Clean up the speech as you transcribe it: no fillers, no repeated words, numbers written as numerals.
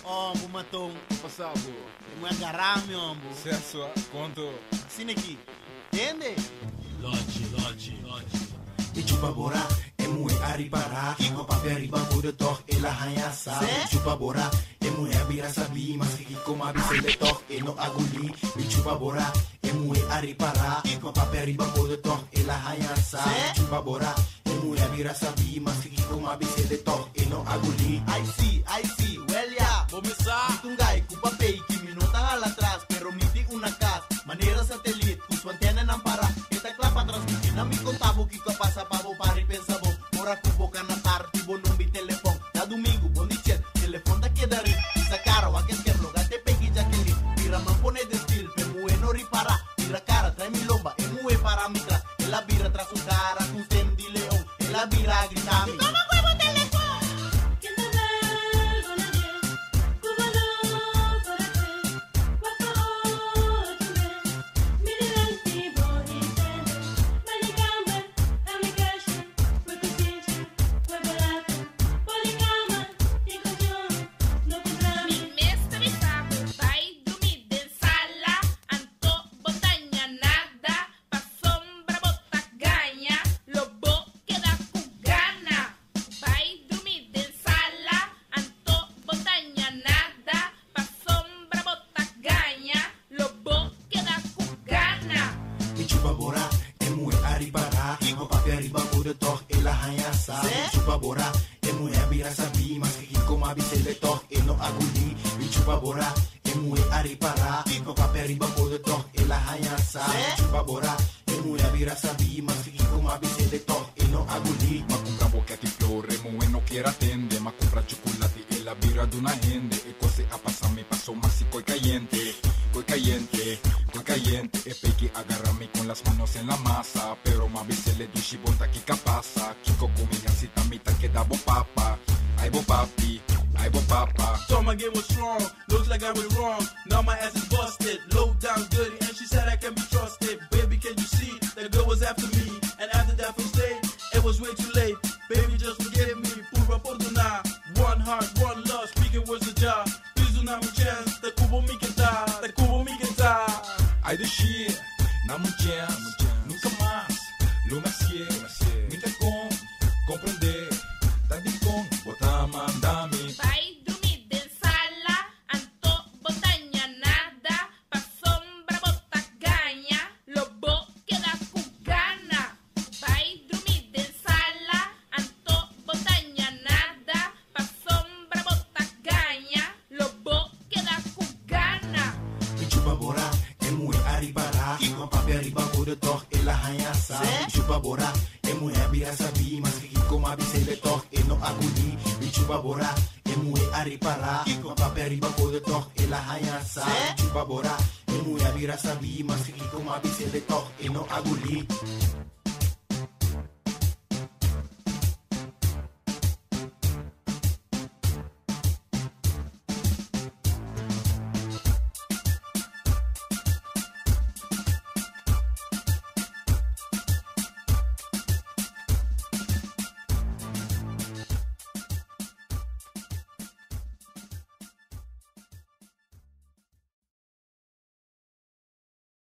Oh, bumatong. Passado. Mo agarrar, meu ambo. Certo, quanto? Sine aqui. Entende? Lote. E chupa bora, é muito aripará. Kiko papel riba muda toque, ela arranha sa. E chupa bora, é muito abira sabi, mas que como abise de toque, e no aguli. E chupa bora, é muito aripará. Kiko papel riba muda toque, ela arranha sa. E chupa bora, é muito abira sabi, mas que como abise de toque, e no aguli. I see, well yeah. Começar. Tungai, com papel que me nota lá atrás, pero me di una casa, maneira satélite, com sua antena não para. Esta clapa transmitir, não me contava o que passa para o par e pensa bom. Mora com boca na tarde, bom não me telefone. Da domingo, bom de chat, telefone da que dar. Essa cara, o que quer logo, até peguei Jaqueline. Vira mampone de estilo, pero é no ripara. Vira cara, trai mi lomba, é moe para mim trás. Ela vira traz um cara com stem de leão. Ela vira a gritar-me. Chupa bora, é muito abira sabi, mas que como abise de toque, e no aguli.